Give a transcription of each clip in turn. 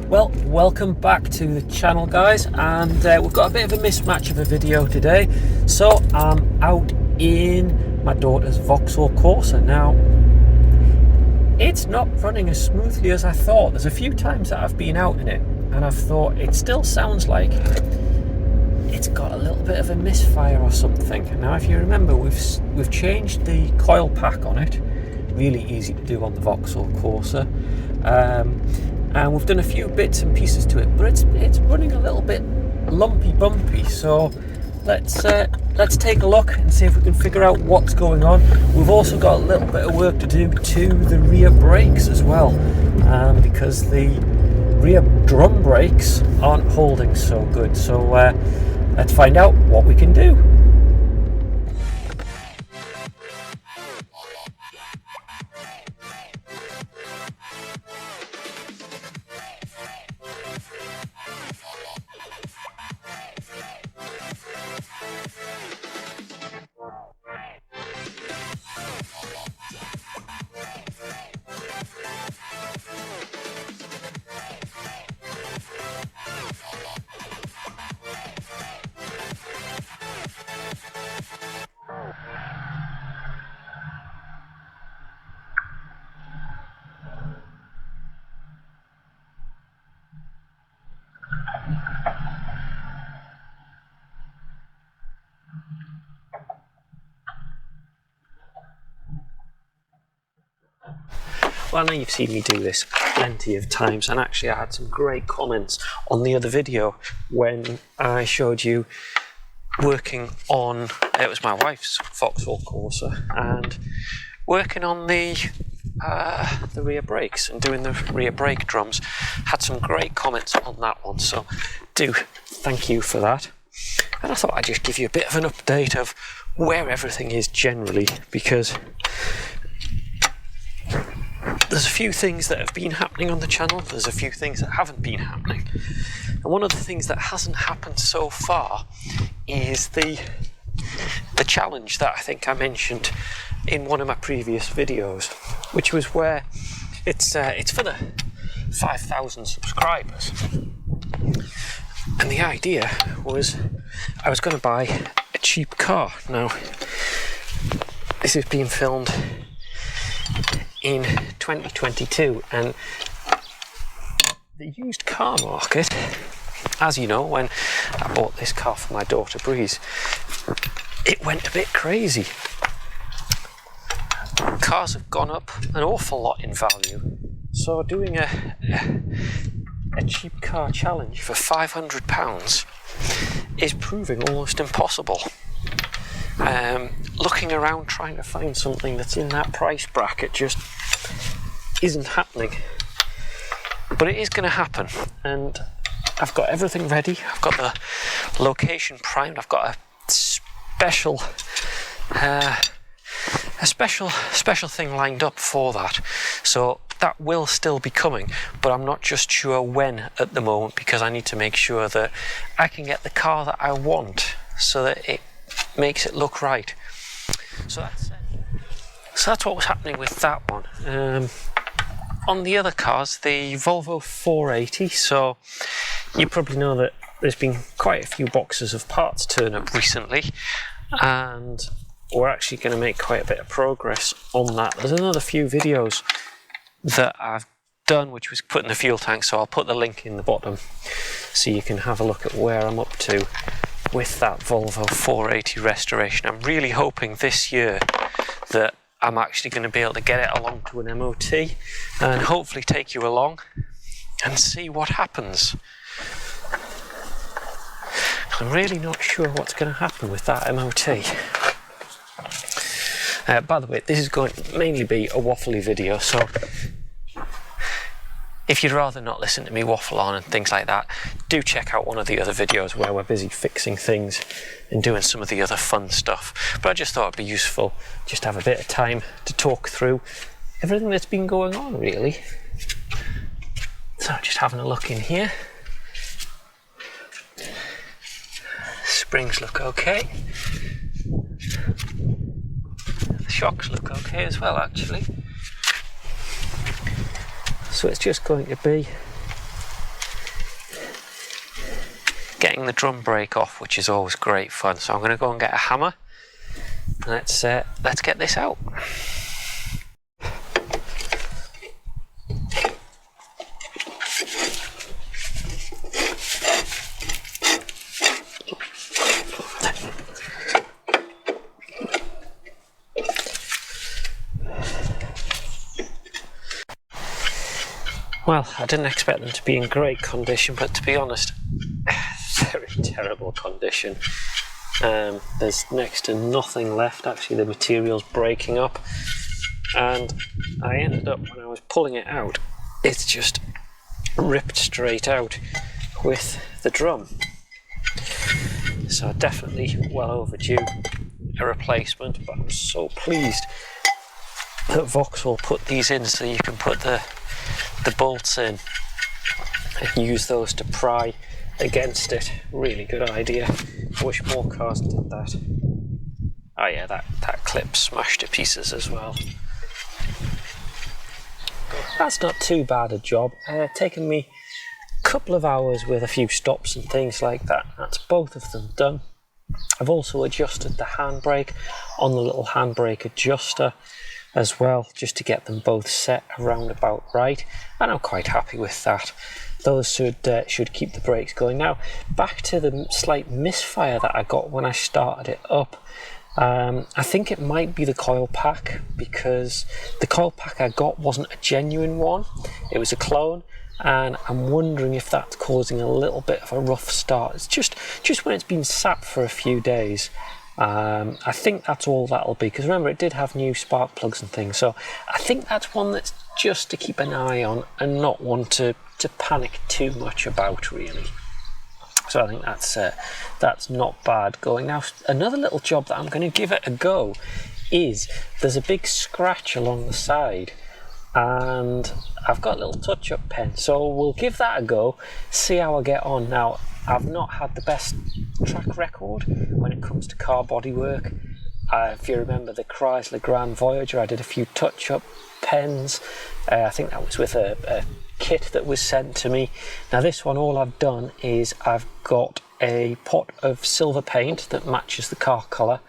Well, welcome back to the channel, guys, and we've got a bit of a mismatch of a video today. So I'm out in my daughter's Vauxhall Corsa. Now, it's not running as smoothly as I thought. There's a few times that I've been out in it and I've thought it still sounds like it's got a little bit of a misfire or something. Now, if you remember, we've changed the coil pack on it. Really easy to do on the Vauxhall Corsa. And we've done a few bits and pieces to it, but it's running a little bit lumpy bumpy. So let's take a look and see if we can figure out what's going on. We've also got a little bit of work to do to the rear brakes as well, because the rear drum brakes aren't holding so good. So let's find out what we can do. Well, I know you've seen me do this plenty of times, and actually I had some great comments on the other video when I showed you working on, it was my wife's Vauxhall Corsa, and working on the rear brakes and doing the rear brake drums. Had some great comments on that one, so do thank you for that. And I thought I'd just give you a bit of an update of where everything is generally, because there's a few things that have been happening on the channel, there's a few things that haven't been happening. And one of the things that hasn't happened so far is the challenge that I think I mentioned in one of my previous videos, which was where it's for the 5,000 subscribers. And the idea was I was going to buy a cheap car. Now, this is being filmed in 2022, and the used car market, as you know, when I bought this car for my daughter Breeze, it went a bit crazy. Cars have gone up an awful lot in value, so doing a cheap car challenge for £500 is proving almost impossible. Looking around trying to find something that's in that price bracket just isn't happening, but it is going to happen, and I've got everything ready. I've got the location primed. I've got a special thing lined up for that, so that will still be coming, but I'm not just sure when at the moment, because I need to make sure that I can get the car that I want so that it makes it look right. So that's what was happening with that one. On the other cars, the Volvo 480, so you probably know that there's been quite a few boxes of parts turn up recently, and we're actually going to make quite a bit of progress on that. There's another few videos that I've done which was putting the fuel tank, so I'll put the link in the bottom so you can have a look at where I'm up to with that Volvo 480 restoration. I'm really hoping this year that I'm actually going to be able to get it along to an MOT and hopefully take you along and see what happens. I'm really not sure what's going to happen with that MOT. By the way, this is going to mainly be a waffly video, so if you'd rather not listen to me waffle on and things like that, do check out one of the other videos where we're busy fixing things and doing some of the other fun stuff. But I just thought it'd be useful just to have a bit of time to talk through everything that's been going on, really. So just having a look in here. Springs look okay. The shocks look okay as well, actually. So it's just going to be getting the drum brake off, which is always great fun. So I'm going to go and get a hammer. Let's get this out. Well, I didn't expect them to be in great condition, but to be honest, very terrible condition. There's next to nothing left. Actually, the material's breaking up, and I ended up, when I was pulling it out, it's just ripped straight out with the drum. So definitely well overdue a replacement, but I'm so pleased that Vauxhall put these in so you can put the bolts in and use those to pry against it. Really good idea. I wish more cars did that. Oh yeah, that clip smashed to pieces as well. That's not too bad a job. Taken me a couple of hours with a few stops and things like that. That's both of them done. I've also adjusted the handbrake on the little handbrake adjuster as well, just to get them both set around about right, and I'm quite happy with that. Those should keep the brakes going. Now, back to the slight misfire that I got when I started it up. I think it might be the coil pack, because the coil pack I got wasn't a genuine one, it was a clone, and I'm wondering if that's causing a little bit of a rough start. It's just when it's been sat for a few days. I think that's all that'll be, because remember, it did have new spark plugs and things, so I think that's one that's just to keep an eye on and not one to panic too much about, really. So I think that's not bad going. Now, another little job that I'm going to give it a go is there's a big scratch along the side, and I've got a little touch-up pen, so we'll give that a go, see how I get on. Now, I've not had the best track record when it comes to car bodywork. If you remember the Chrysler Grand Voyager, I did a few touch-up pens. I think that was with a kit that was sent to me. Now this one, all I've done is I've got a pot of silver paint that matches the car colour,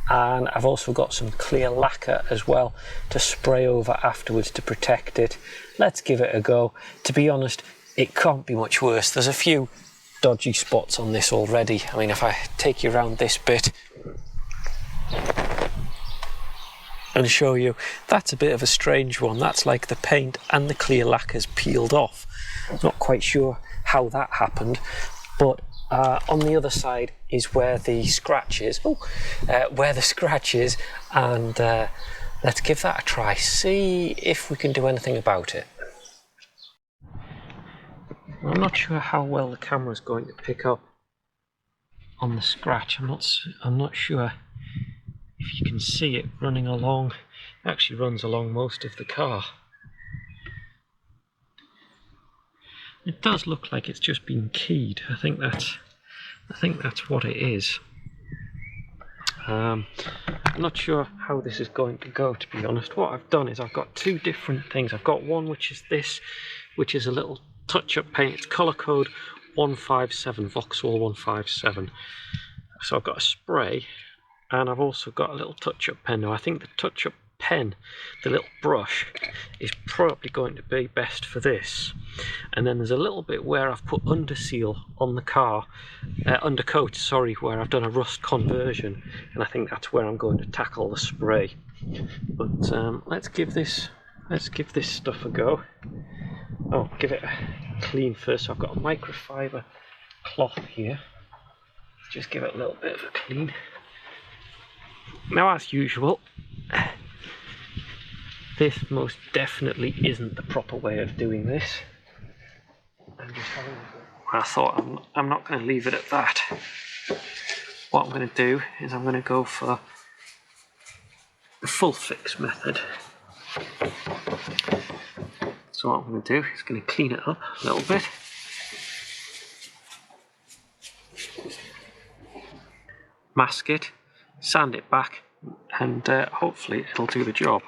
and I've also got some clear lacquer as well to spray over afterwards to protect it. Let's give it a go. To be honest, it can't be much worse. There's a few dodgy spots on this already. I mean, if I take you around this bit and show you, that's a bit of a strange one. That's like the paint and the clear lacquer's peeled off. Not quite sure how that happened, but on the other side is where the scratch is. And let's give that a try, see if we can do anything about it. I'm not sure how well the camera's going to pick up on the scratch. I'm not sure if you can see it running along. It actually runs along most of the car. It does look like it's just been keyed. I think that's what it is. I'm not sure how this is going to go, to be honest. What I've done is I've got two different things. I've got one which is this, which is a little touch-up paint. It's colour code 157, Vauxhall 157. So I've got a spray, and I've also got a little touch-up pen. Now I think the touch-up pen, the little brush, is probably going to be best for this. And then there's a little bit where I've put underseal on the car, undercoat, sorry, where I've done a rust conversion, and I think that's where I'm going to tackle the spray. But let's give this stuff a go. Oh, give it a clean first. So I've got a microfiber cloth here. Just give it a little bit of a clean. Now, as usual, this most definitely isn't the proper way of doing this. I thought I'm not going to leave it at that. What I'm going to do is I'm going to go for the full fix method. So what I'm going to do is going to clean it up a little bit. Mask it, sand it back, and hopefully it'll do the job.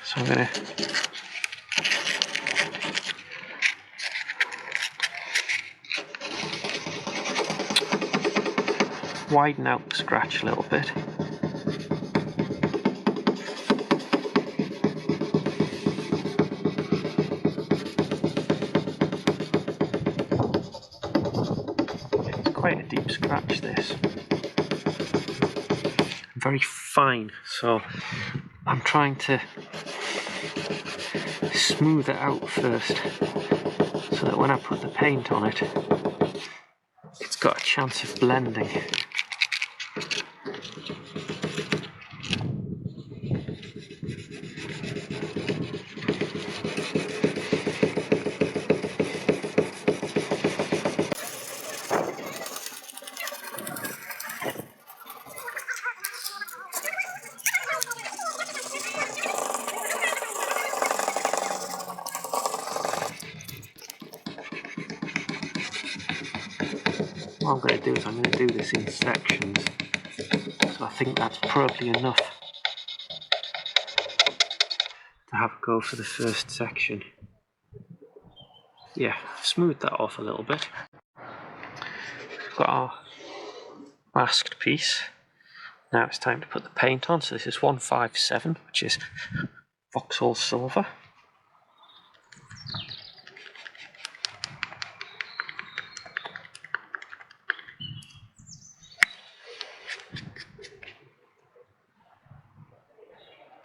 So I'm going to widen out the scratch a little bit. It's quite a deep scratch, this. Very fine, so I'm trying to smooth it out first so that when I put the paint on it, it's got a chance of blending. What I'm going to do is I'm going to do this in sections, so I think that's probably enough to have a go for the first section. Yeah, smooth that off a little bit. We've got our masked piece. Now it's time to put the paint on. So this is 157, which is Vauxhall silver.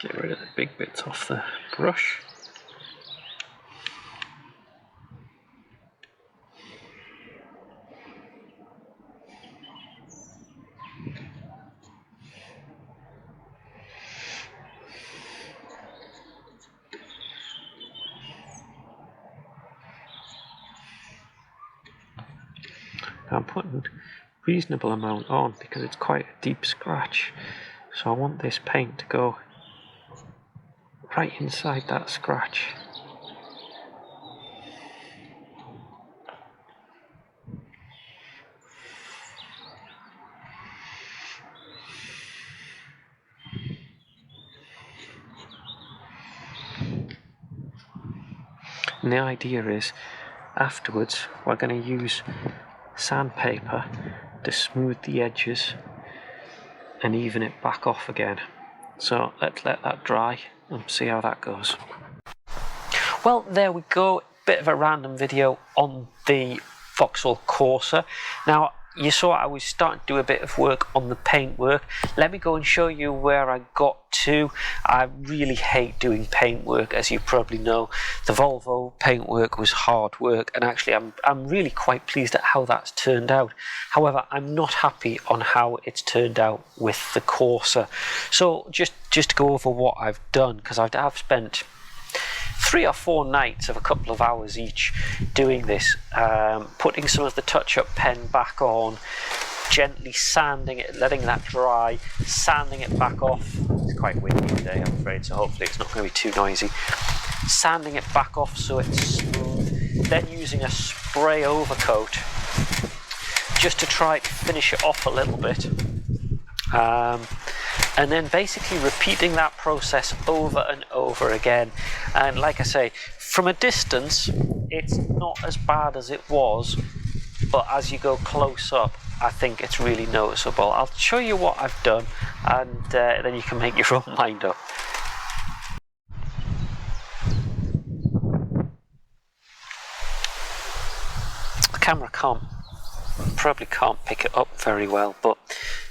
Get rid of the big bits off the brush. Now I'm putting a reasonable amount on because it's quite a deep scratch, so I want this paint to go right inside that scratch. And the idea is, afterwards, we're going to use sandpaper to smooth the edges and even it back off again. So let's let that dry and see how that goes. Well, there we go. Bit of a random video on the Vauxhall Corsa. Now, you saw I was starting to do a bit of work on the paintwork. Let me go and show you where I got to. I really hate doing paintwork, as you probably know. The Volvo paintwork was hard work, and actually I'm really quite pleased at how that's turned out. However, I'm not happy on how it's turned out with the Corsa. So just to go over what I've done, because I've spent 3 or 4 nights of a couple of hours each doing this, putting some of the touch-up pen back on, gently sanding it, letting that dry, sanding it back off. It's quite windy today, I'm afraid, so hopefully it's not going to be too noisy. Sanding it back off so it's smooth, then using a spray overcoat just to try to finish it off a little bit. And then basically repeating that process over and over again. And like I say, from a distance, it's not as bad as it was, but as you go close up, I think it's really noticeable. I'll show you what I've done, and then you can make your own mind up. The camera probably can't pick it up very well, but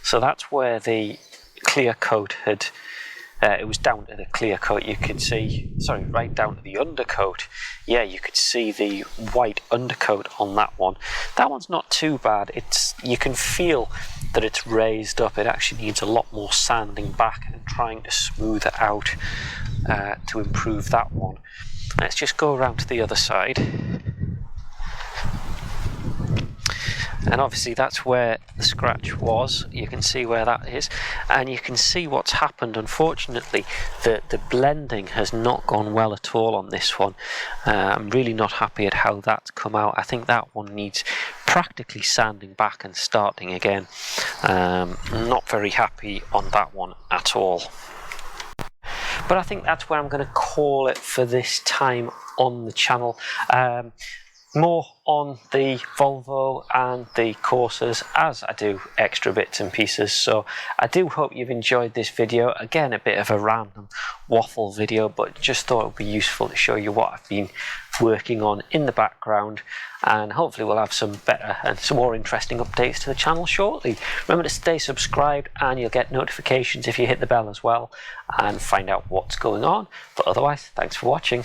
so that's where the clear coat had, it was down to the clear coat, you could see, sorry, right down to the undercoat. Yeah, you could see the white undercoat on that one. That one's not too bad. You can feel that it's raised up. It actually needs a lot more sanding back and trying to smooth it out to improve that one. Let's just go around to the other side. And obviously that's where the scratch was. You can see where that is, and you can see what's happened. Unfortunately, the blending has not gone well at all on this one. I'm really not happy at how that's come out. I think that one needs practically sanding back and starting again. Not very happy on that one at all. But I think that's where I'm going to call it for this time on the channel. more on the Volvo and the Corsas as I do extra bits and pieces. So I do hope you've enjoyed this video. Again, a bit of a random waffle video, but just thought it would be useful to show you what I've been working on in the background, and hopefully we'll have some better and some more interesting updates to the channel shortly. Remember to stay subscribed and you'll get notifications if you hit the bell as well and find out what's going on. But otherwise, thanks for watching.